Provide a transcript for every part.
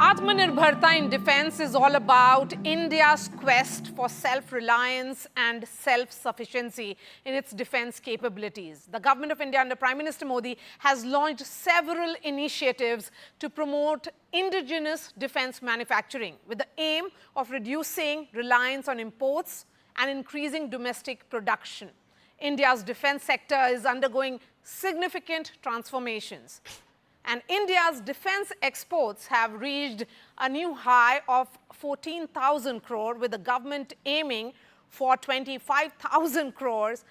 Atmanirbharta in defense is all about India's quest for self-reliance and self-sufficiency in its defense capabilities. The government of India under Prime Minister Modi has launched several initiatives to promote indigenous defense manufacturing with the aim of reducing reliance on imports and increasing domestic production. India's defense sector is undergoing significant transformations. And India's defense exports have reached a new high of 14,000 crore, with the government aiming for 25,000 crores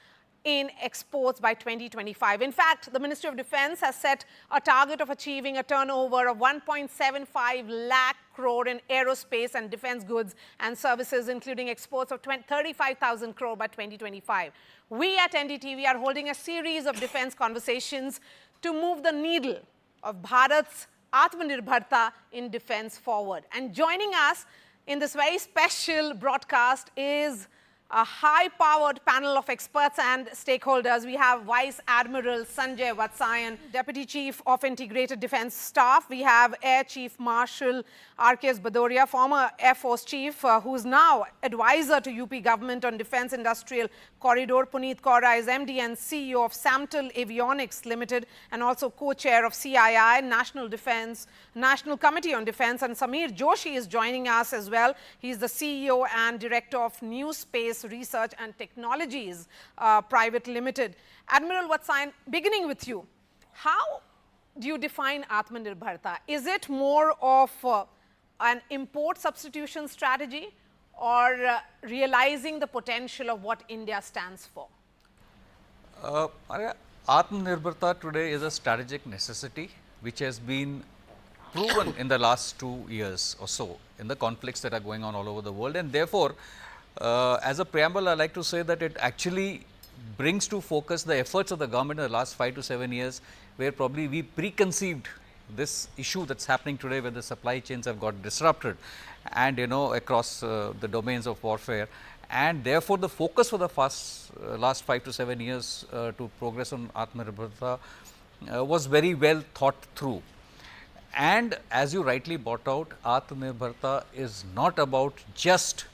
in exports by 2025. In fact, the Ministry of Defense has set a target of achieving a turnover of 1.75 lakh crore in aerospace and defense goods and services, including exports of 35,000 crore by 2025. We at NDTV are holding a series of defense conversations to move the needle of Bharat's Atmanirbharta in defense forward. And joining us in this very special broadcast is a high-powered panel of experts and stakeholders. We have Vice Admiral Sanjay Vatsayan, Deputy Chief of Integrated Defense Staff. We have Air Chief Marshal R.K.S. Bhadoria, former Air Force Chief, who is now advisor to UP government on Defense Industrial Corridor. Puneet Kaura is MD and CEO of Samtel Avionics Limited and also co-chair of CII, National Committee on Defense. And Sameer Joshi is joining us as well. He is the CEO and Director of New Space Research and Technologies Private Limited. Admiral Vatsayan, beginning with you, how do you define Atmanirbharta? Is it more of an import substitution strategy or realizing the potential of what India stands for? Marya, Atmanirbharta today is a strategic necessity which has been proven in the last 2 years or so in the conflicts that are going on all over the world, and therefore as a preamble, I like to say that it actually brings to focus the efforts of the government in the last 5 to 7 years, where probably we preconceived this issue that's happening today, where the supply chains have got disrupted and across the domains of warfare, and therefore the focus for the last 5 to 7 years to progress on Atmanirbharta was very well thought through. And as you rightly brought out, Atmanirbharta is not about just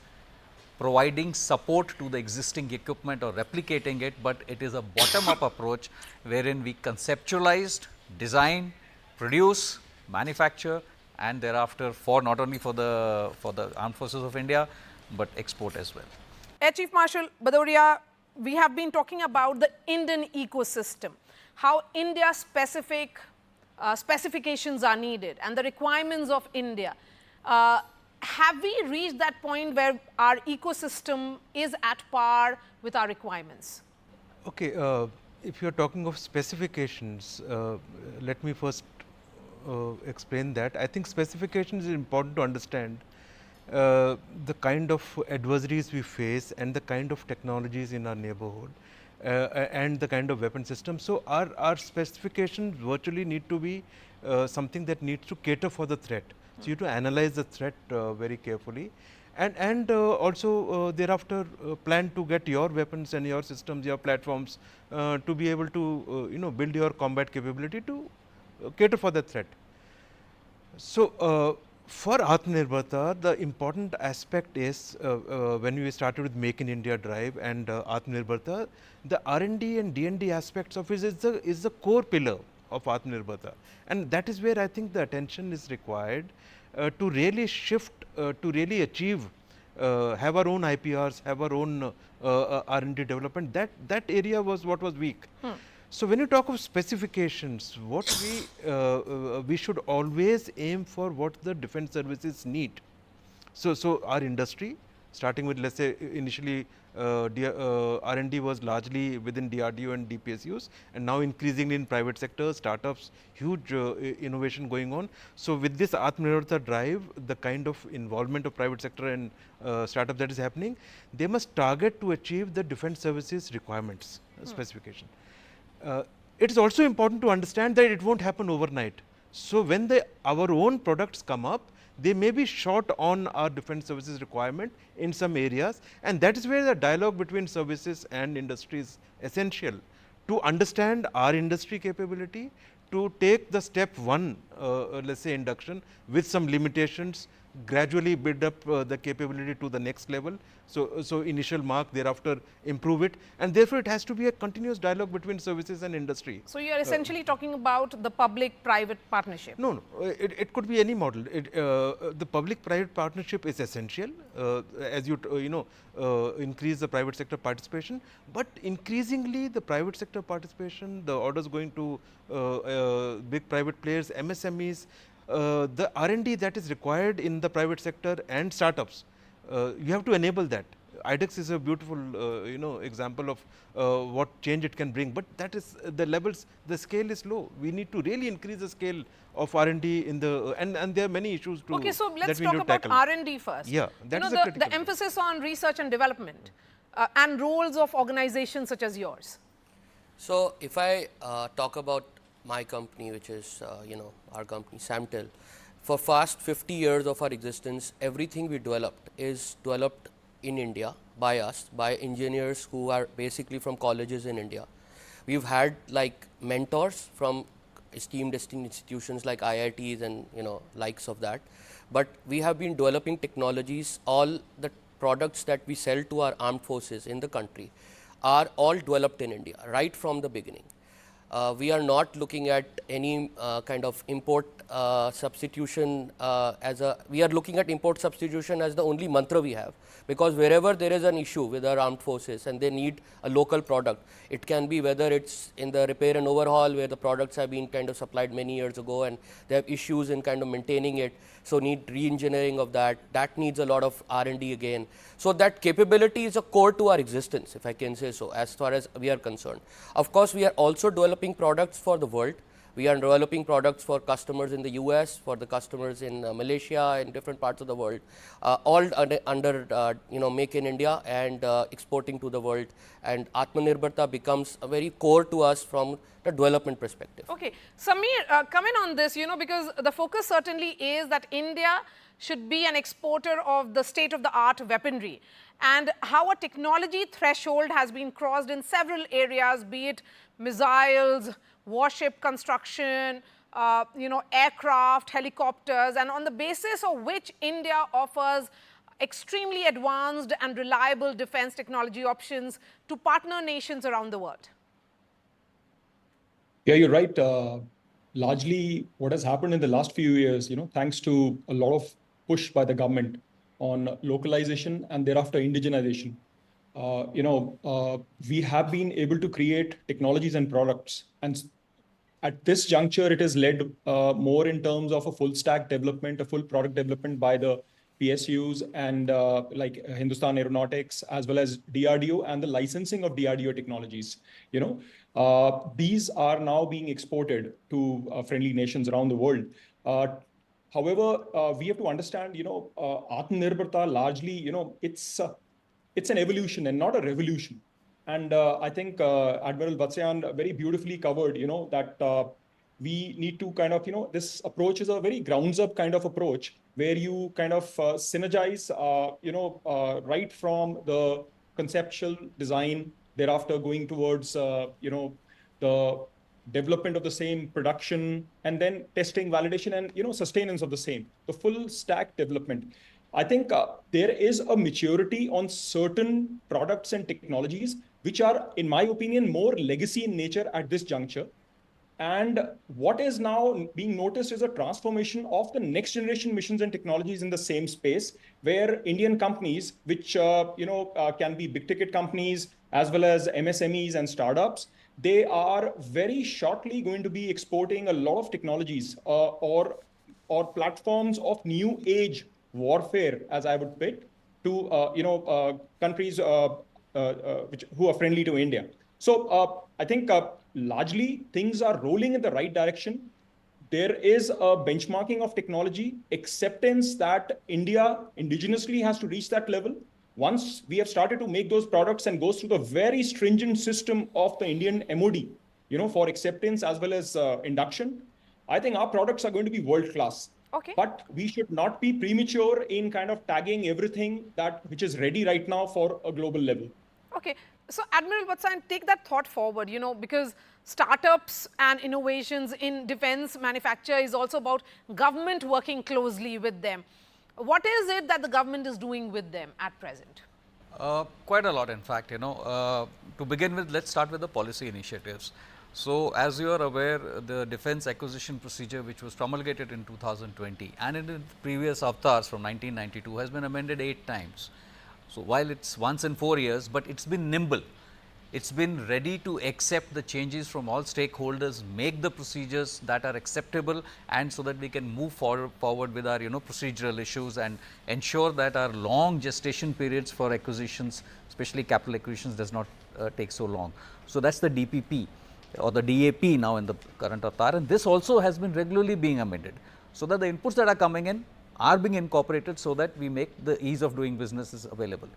providing support to the existing equipment or replicating it, but it is a bottom-up approach wherein we conceptualized, design, produce, manufacture, and thereafter not only for the armed forces of India, but export as well. Air Chief Marshal Bhadoria, we have been talking about the Indian ecosystem, how India-specific specifications are needed and the requirements of India. Have we reached that point where our ecosystem is at par with our requirements? Okay, if you are talking of specifications, let me first explain that. I think specifications is important to understand the kind of adversaries we face and the kind of technologies in our neighborhood and the kind of weapon system. So our specifications virtually need to be something that needs to cater for the threat. So you have to analyze the threat very carefully, and also thereafter plan to get your weapons and your systems, your platforms to be able to build your combat capability to cater for the threat. So for Atmanirbharta, the important aspect is when we started with Make in India drive and Atmanirbharta, the R&D and D&D aspects of it is the core pillar of Atmanirbharta, and that is where I think the attention is required to really shift, to really achieve, have our own IPRs, have our own R&D development. That area was what was weak. So when you talk of specifications, what we should always aim for what the defense services need. So our industry, starting with, let's say, initially R&D was largely within DRDO and DPSUs, and now increasingly in private sector, startups, huge innovation going on. So with this Atmanirbharta drive, the kind of involvement of private sector and startup that is happening, they must target to achieve the defense services requirements specification. It is also important to understand that it won't happen overnight. So when our own products come up, they may be short on our defense services requirement in some areas, and that is where the dialogue between services and industry is essential to understand our industry capability, to take the step one, let's say induction, with some limitations, gradually build up the capability to the next level. So initial mark, thereafter improve it, and therefore it has to be a continuous dialogue between services and industry. So you are essentially talking about the public-private partnership. No, it could be any model. The public-private partnership is essential as you increase the private sector participation, but increasingly the private sector participation, the orders going to big private players, MSMEs, the R&D that is required in the private sector and startups, you have to enable that. IDEX is a beautiful example of what change it can bring, but that is the levels, the scale is low. We need to really increase the scale of R&D in the and there are many issues to Okay, so let's that we talk need to about tackle. R&D first. Yeah, that is the emphasis on research and development and roles of organizations such as yours. So if I talk about my company, which is our company Samtel, for past 50 years of our existence, everything we developed is developed in India by us, by engineers who are basically from colleges in India. We've had like mentors from esteemed institutions like IITs and likes of that, but we have been developing technologies. All the products that we sell to our armed forces in the country are all developed in India right from the beginning. We are not looking at any kind of import substitution we are looking at import substitution as the only mantra we have, because wherever there is an issue with our armed forces and they need a local product, it can be whether it's in the repair and overhaul where the products have been kind of supplied many years ago and they have issues in kind of maintaining it, so need re-engineering of that needs a lot of R&D again. So that capability is a core to our existence, if I can say so, as far as we are concerned. Of course, we are also developing products for the world. We are developing products for customers in the US, for the customers in Malaysia, in different parts of the world, all under Make in India and exporting to the world. And Atmanirbharta becomes a very core to us from the development perspective. Okay, Sameer, come in on this, because the focus certainly is that India should be an exporter of the state-of-the-art weaponry, and how a technology threshold has been crossed in several areas, be it missiles, warship construction, aircraft, helicopters, and on the basis of which India offers extremely advanced and reliable defense technology options to partner nations around the world. Yeah, you're right. Largely what has happened in the last few years, thanks to a lot of push by the government on localization and thereafter indigenization, we have been able to create technologies and products. And at this juncture, it is led more in terms of a full stack development, a full product development by the PSUs and like Hindustan Aeronautics, as well as DRDO and the licensing of DRDO technologies. These are now being exported to friendly nations around the world. However, we have to understand, Atmanirbharta largely, it's an evolution and not a revolution. And I think Admiral Vatsyayan very beautifully covered, that we need to kind of, this approach is a very grounds up kind of approach where you kind of synergize, right from the conceptual design, thereafter going towards, the development of the same, production, and then testing, validation, and, sustenance of the same, the full stack development. I think there is a maturity on certain products and technologies, which are, in my opinion, more legacy in nature at this juncture. And what is now being noticed is a transformation of the next generation missions and technologies in the same space, where Indian companies, which can be big ticket companies, as well as MSMEs and startups, they are very shortly going to be exporting a lot of technologies or platforms of new age warfare, as I would put, to countries who are friendly to India. So I think largely things are rolling in the right direction. There is a benchmarking of technology, acceptance that India indigenously has to reach that level. Once we have started to make those products and goes through the very stringent system of the Indian MOD, for acceptance as well as induction, I think our products are going to be world class. Okay. But we should not be premature in kind of tagging everything which is ready right now for a global level. Okay. So, Admiral Vatsan, take that thought forward, because startups and innovations in defense manufacture is also about government working closely with them. What is it that the government is doing with them at present? Quite a lot, in fact, to begin with, let's start with the policy initiatives. So, as you are aware, the defense acquisition procedure, which was promulgated in 2020 and in the previous avatars from 1992, has been amended 8 times. So, while it's once in 4 years, but it's been nimble. It's been ready to accept the changes from all stakeholders, make the procedures that are acceptable, and so that we can move forward with our procedural issues and ensure that our long gestation periods for acquisitions, especially capital acquisitions, does not take so long. So, that is the DPP or the DAP now in the current avatar, and this also has been regularly being amended, so that the inputs that are coming in are being incorporated, so that we make the ease of doing businesses available.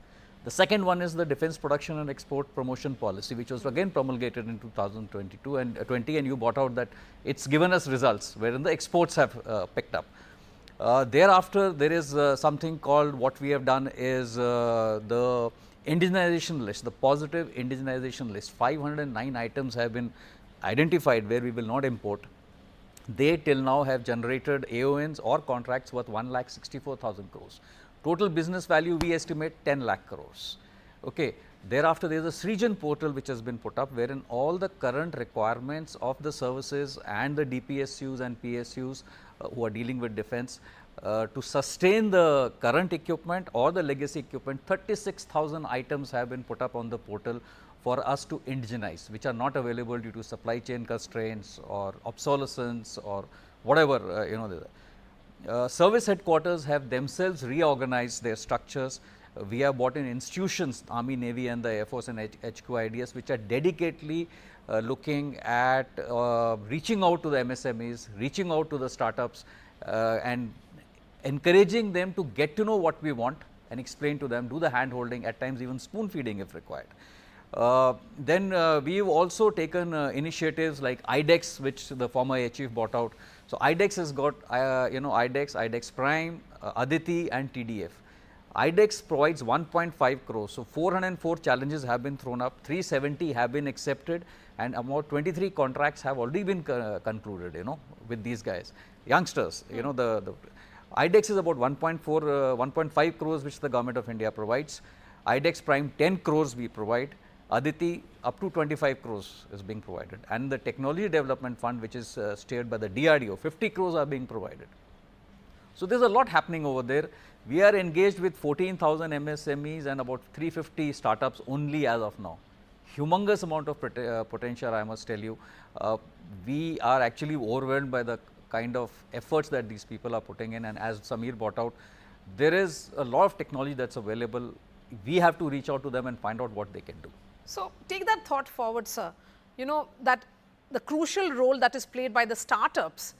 The second one is the Defence Production and Export Promotion Policy, which was again promulgated in 2022 and 20, and you brought out that it's given us results wherein the exports have picked up. Thereafter, there is something called, what we have done is the indigenization list, the positive indigenization list. 509 items have been identified where we will not import. They till now have generated AONs or contracts worth 1,64,000 crores. Total business value we estimate 10 lakh crores. Okay. Thereafter, there is a Srijan portal which has been put up, wherein all the current requirements of the services and the DPSUs and PSUs who are dealing with defense to sustain the current equipment or the legacy equipment, 36,000 items have been put up on the portal for us to indigenize, which are not available due to supply chain constraints or obsolescence or whatever. Service headquarters have themselves reorganized their structures. We have brought in institutions, Army, Navy and the Air Force and HQIDS, which are dedicatedly looking at reaching out to the MSMEs, reaching out to the startups and encouraging them to get to know what we want and explain to them, do the hand holding, at times even spoon feeding if required. Then we have also taken initiatives like IDEX, which the former Chief brought out. So, IDEX has got IDEX Prime, Aditi and TDF. IDEX provides 1.5 crores. So, 404 challenges have been thrown up, 370 have been accepted, and about 23 contracts have already been concluded, with these guys, youngsters. The IDEX is about 1.5 crores which the Government of India provides. IDEX Prime 10 crores we provide. Aditi up to 25 crores is being provided, and the Technology Development Fund, which is steered by the DRDO, 50 crores are being provided. So, there is a lot happening over there. We are engaged with 14,000 MSMEs and about 350 startups only as of now. Humongous amount of potential, I must tell you. We are actually overwhelmed by the kind of efforts that these people are putting in, and as Samir brought out, there is a lot of technology that is available. We have to reach out to them and find out what they can do. So, take that thought forward, sir, that the crucial role that is played by the startups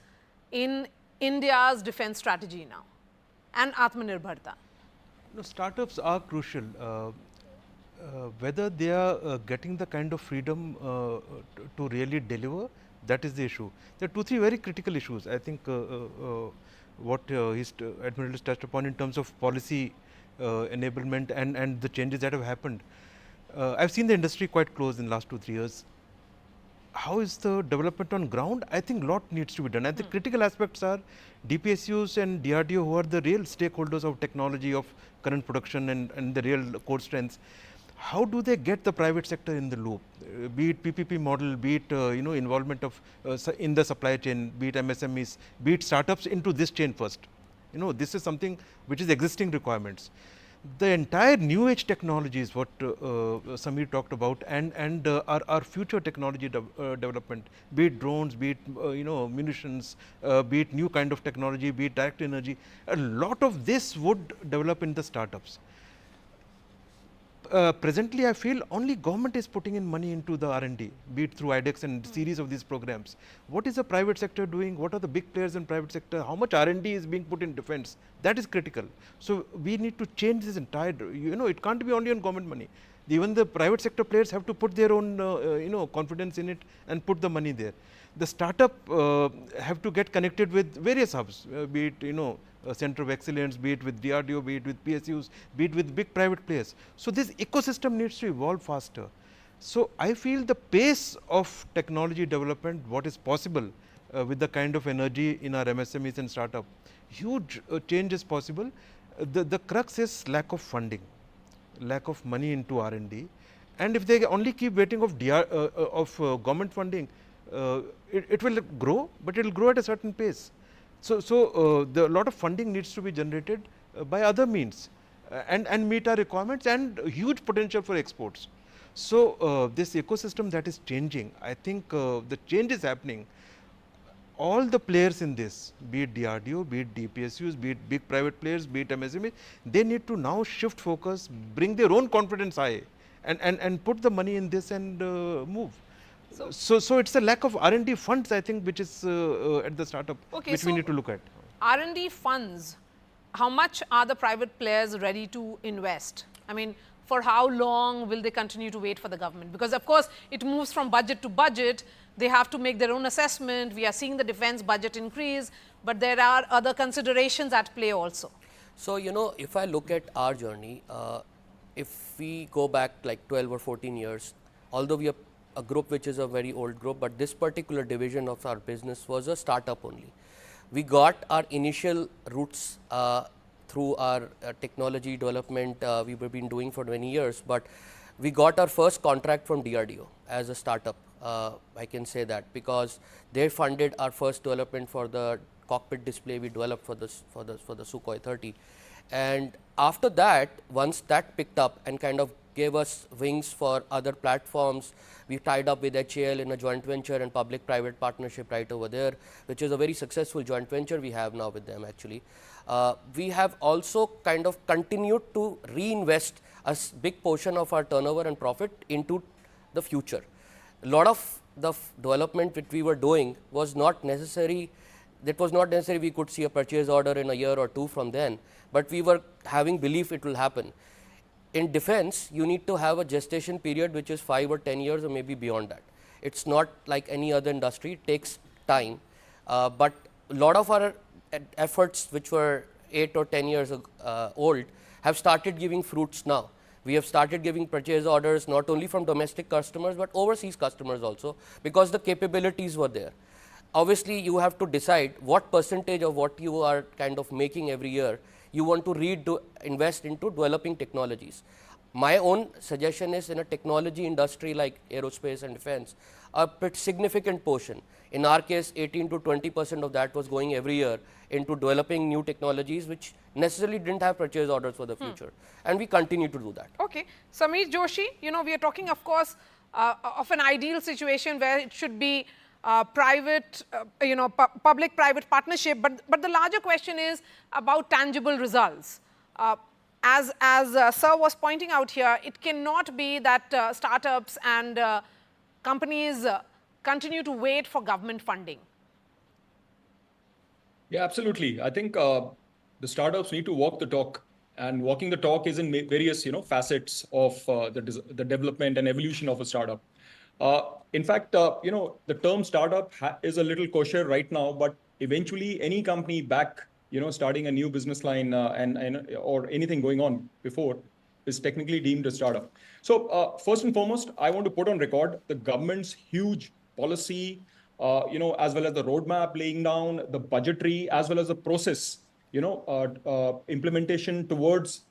in India's defense strategy now and Atmanirbharta. Startups are crucial. Whether they are getting the kind of freedom to really deliver, that is the issue. There are 2-3 very critical issues. I think what his Admiral has touched upon in terms of policy enablement and the changes that have happened. I have seen the industry quite close in the last 2-3 years. How is the development on ground? I think a lot needs to be done, and the critical aspects are DPSUs and DRDO, who are the real stakeholders of technology, of current production and the real core strengths. How do they get the private sector in the loop, be it PPP model, be it involvement of in the supply chain, be it MSMEs, be it startups into this chain first. This is something which is existing requirements. The entire new age technologies, what Samir talked about, and our future technology development, be it drones, be it munitions, be it new kind of technology, be it direct energy, a lot of this would develop in the startups. Presently, I feel only government is putting in money into the R&D, be it through IDEX and series of these programs. What is the private sector doing? What are the big players in private sector? How much R&D is being put in defense? That is critical. So, we need to change this entire, it can't be only on government money. Even the private sector players have to put their own, confidence in it and put the money there. The startup have to get connected with various hubs, be it, center of excellence, be it with DRDO, be it with PSUs, be it with big private players. So, this ecosystem needs to evolve faster. So, I feel the pace of technology development, what is possible with the kind of energy in our MSMEs and startup, huge change is possible. The crux is lack of funding, lack of money into R&D, and if they only keep waiting of government funding, it will grow, but it will grow at a certain pace. So, the lot of funding needs to be generated by other means and meet our requirements, and huge potential for exports. So, this ecosystem that is changing, I think the change is happening. All the players in this, be it DRDO, be it DPSUs, be it big private players, be it MSME, they need to now shift focus, bring their own confidence high, and put the money in this and move. So it's a lack of R&D funds, I think, which is at the startup, which we need to look at. R&D funds, how much are the private players ready to invest? I mean, for how long will they continue to wait for the government? Because of course, it moves from budget to budget. They have to make their own assessment. We are seeing the defense budget increase, but there are other considerations at play also. So, you know, if I look at our journey, if we go back like 12 or 14 years, although we are a group which is a very old group, but this particular division of our business was a startup only. We got our initial roots through our technology development we've been doing for many years, but we got our first contract from DRDO as a startup. I can say that because they funded our first development for the cockpit display we developed for the Sukhoi 30, and after that, once that picked up and kind of gave us wings for other platforms, we tied up with HAL in a joint venture and public-private partnership right over there, which is a very successful joint venture we have now with them actually. We have also kind of continued to reinvest a big portion of our turnover and profit into the future. A lot of the development that we were doing was not necessary. That was not necessary we could see a purchase order in a year or two from then, but we were having belief it will happen. In defense, you need to have a gestation period which is 5 or 10 years or maybe beyond that. It's not like any other industry, it takes time, but a lot of our efforts which were 8 or 10 years old have started giving fruits now. We have started giving purchase orders not only from domestic customers, but overseas customers also, because the capabilities were there. Obviously, you have to decide what percentage of what you are kind of making every year you want to invest into developing technologies. My own suggestion is in a technology industry like aerospace and defense, a pretty significant portion. In our case, 18 to 20% of that was going every year into developing new technologies which necessarily didn't have purchase orders for the future. And we continue to do that. Okay. Sameer Joshi, you know, we are talking, of course, of an ideal situation where it should be private, public-private partnership, but the larger question is about tangible results. As Sir was pointing out here, it cannot be that startups and companies continue to wait for government funding. Yeah, absolutely. I think the startups need to walk the talk, and walking the talk is in various facets of the development and evolution of a startup. In fact, the term startup is a little kosher right now, but eventually any company back, starting a new business line or anything going on before is technically deemed a startup. So first and foremost, I want to put on record the government's huge policy, as well as the roadmap laying down, the budgetary, as well as the process, implementation towards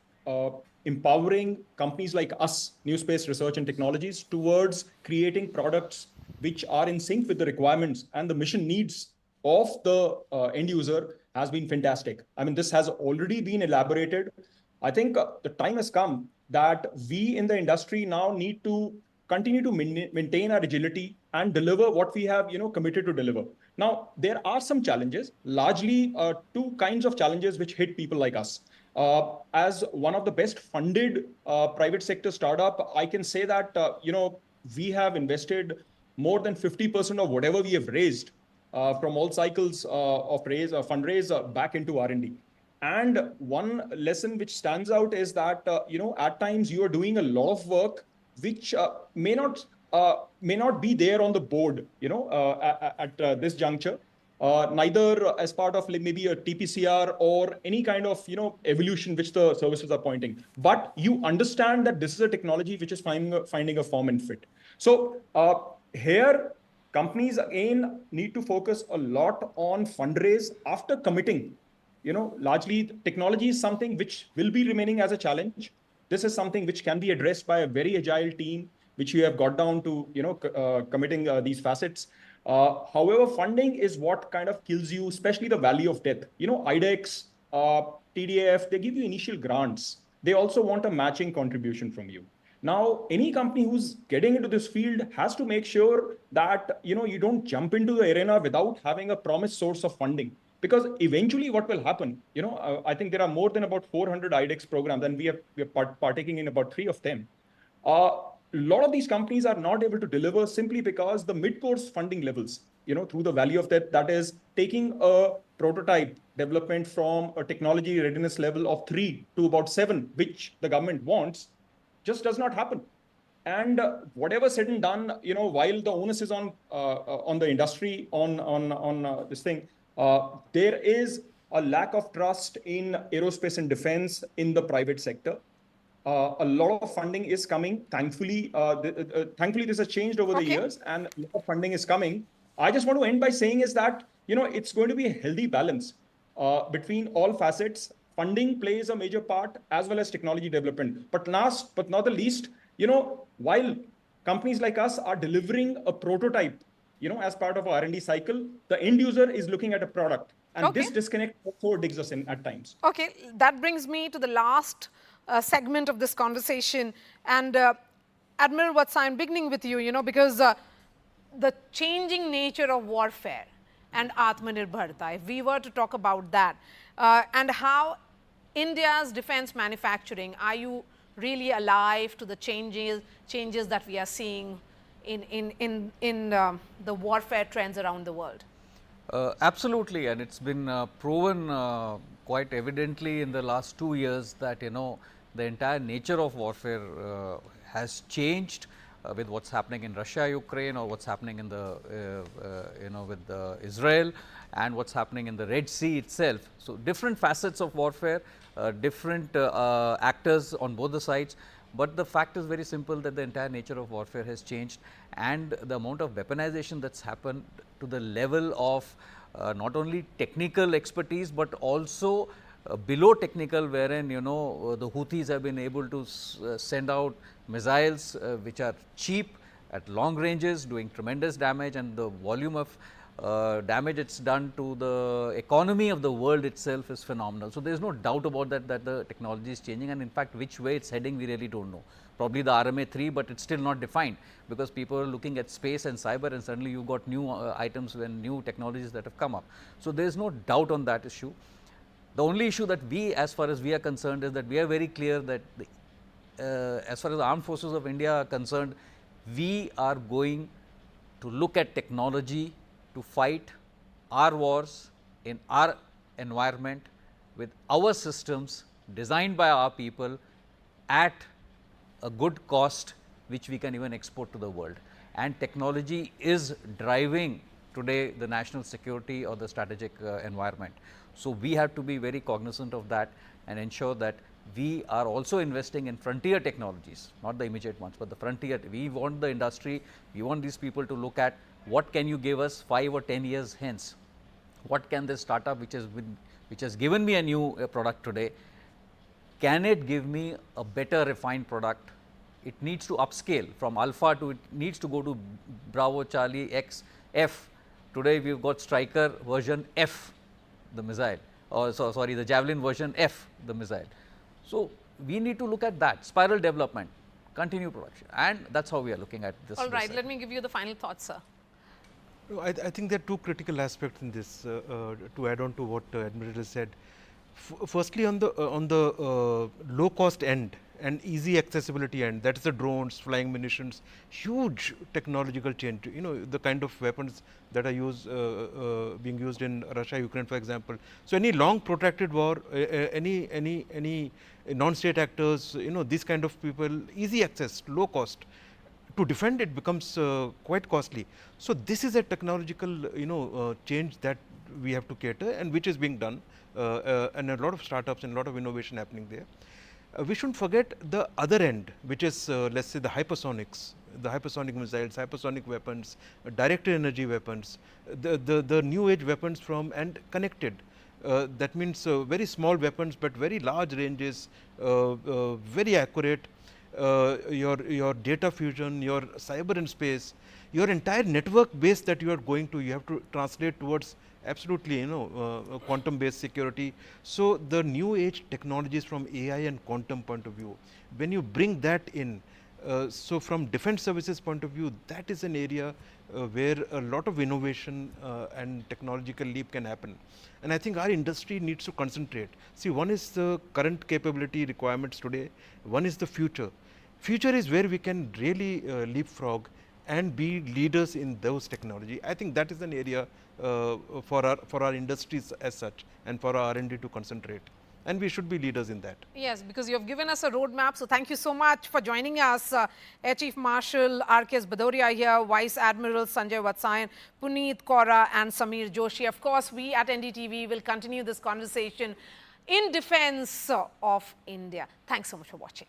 empowering companies like us, New Space Research and Technologies, towards creating products which are in sync with the requirements and the mission needs of the end user has been fantastic. I mean, this has already been elaborated. I think the time has come that we in the industry now need to continue to maintain our agility and deliver what we have committed to deliver. Now, there are some challenges, largely two kinds of challenges which hit people like us. As one of the best funded private sector startup, I can say that we have invested more than 50% of whatever we have raised from all cycles of fundraise back into R&D. And one lesson which stands out is that at times you are doing a lot of work which may not be there on the board at this juncture. neither as part of maybe a TPCR or any kind of evolution which the services are pointing. But you understand that this is a technology which is finding a form and fit. So here, companies again need to focus a lot on fundraise after committing. Largely technology is something which will be remaining as a challenge. This is something which can be addressed by a very agile team, which you have got down to, committing these facets. However, funding is what kind of kills you, especially the valley of death. IDEX, TDF, they give you initial grants. They also want a matching contribution from you. Now, any company who's getting into this field has to make sure that you don't jump into the arena without having a promised source of funding. Because eventually, what will happen? I think there are more than about 400 IDEX programs, and we are partaking in about 3 of them. A lot of these companies are not able to deliver simply because the mid-course funding levels, through the value of that is taking a prototype development from a technology readiness level of 3 to about 7, which the government wants, just does not happen. And whatever said and done, while the onus is on the industry, on this thing, there is a lack of trust in aerospace and defense in the private sector. A lot of funding is coming. Thankfully, this has changed over the years, and a lot of funding is coming. I just want to end by saying is that it's going to be a healthy balance between all facets. Funding plays a major part as well as technology development. But last but not the least, while companies like us are delivering a prototype, as part of our R&D cycle, the end user is looking at a product. And this disconnect also digs us in at times. Okay, that brings me to the last segment of this conversation. And Admiral Vatsa, I'm beginning with you, because the changing nature of warfare and Atmanirbharta, if we were to talk about that, and how India's defense manufacturing, are you really alive to the changes that we are seeing in the warfare trends around the world? Absolutely, and it's been proven quite evidently in the last 2 years that the entire nature of warfare has changed with what's happening in Russia, Ukraine, or what's happening in the with Israel, and what's happening in the Red Sea itself. So different facets of warfare, different actors on both the sides. But the fact is very simple, that the entire nature of warfare has changed, and the amount of weaponization that's happened to the level of not only technical expertise, but also below technical, wherein the Houthis have been able to send out missiles which are cheap at long ranges, doing tremendous damage, and the volume of damage it's done to the economy of the world itself is phenomenal. So there is no doubt about that the technology is changing, and in fact which way it's heading we really don't know. Probably the RMA-3, but it's still not defined, because people are looking at space and cyber, and suddenly you got new items and new technologies that have come up. So there is no doubt on that issue. The only issue that we, as far as we are concerned, is that we are very clear that as far as the armed forces of India are concerned, we are going to look at technology to fight our wars in our environment with our systems designed by our people at a good cost, which we can even export to the world. And technology is driving today the national security or the strategic environment. So we have to be very cognizant of that and ensure that we are also investing in frontier technologies, not the immediate ones, but the frontier. We want the industry, we want these people to look at what can you give us 5 or 10 years hence. What can this startup which has given me a new product today, can it give me a better refined product? It needs to upscale from alpha to, it needs to go to Bravo, Charlie, X, F. Today we have got Striker version F, the missile, or sorry, the Javelin version F, the missile. So we need to look at that, spiral development, continue production, and that's how we are looking at this. All right, let me give you the final thoughts, sir. I think there are two critical aspects in this, to add on to what Admiral has said. Firstly, on the low cost end and easy accessibility end, that is the drones, flying munitions, huge technological change. The kind of weapons that are being used in Russia, Ukraine, for example. So any long protracted war, any non-state actors, these kind of people, easy access, low cost to defend it becomes quite costly. So this is a technological change that we have to cater, and which is being done, and a lot of startups and a lot of innovation happening there. We shouldn't forget the other end, which is let's say the hypersonics, the hypersonic missiles, hypersonic weapons, directed energy weapons, the new age weapons from and connected. That means very small weapons, but very large ranges, very accurate. Your data fusion, your cyber and space, your entire network base that you are going to, you have to translate towards absolutely quantum based security. So the new age technologies from AI and quantum point of view, when you bring that in, so from defense services point of view, that is an area where a lot of innovation and technological leap can happen. And I think our industry needs to concentrate. See, one is the current capability requirements today, one is the future. Future is where we can really leapfrog and be leaders in those technology. I think that is an area for our industries as such, and for our R&D to concentrate, and we should be leaders in that. Yes, because you have given us a roadmap. So thank you so much for joining us. Air Chief Marshal R.K.S. Bhadoria here, Vice Admiral Sanjay Vatsayan, Puneet Kaura and Samir Joshi. Of course, we at NDTV will continue this conversation in defense of India. Thanks so much for watching.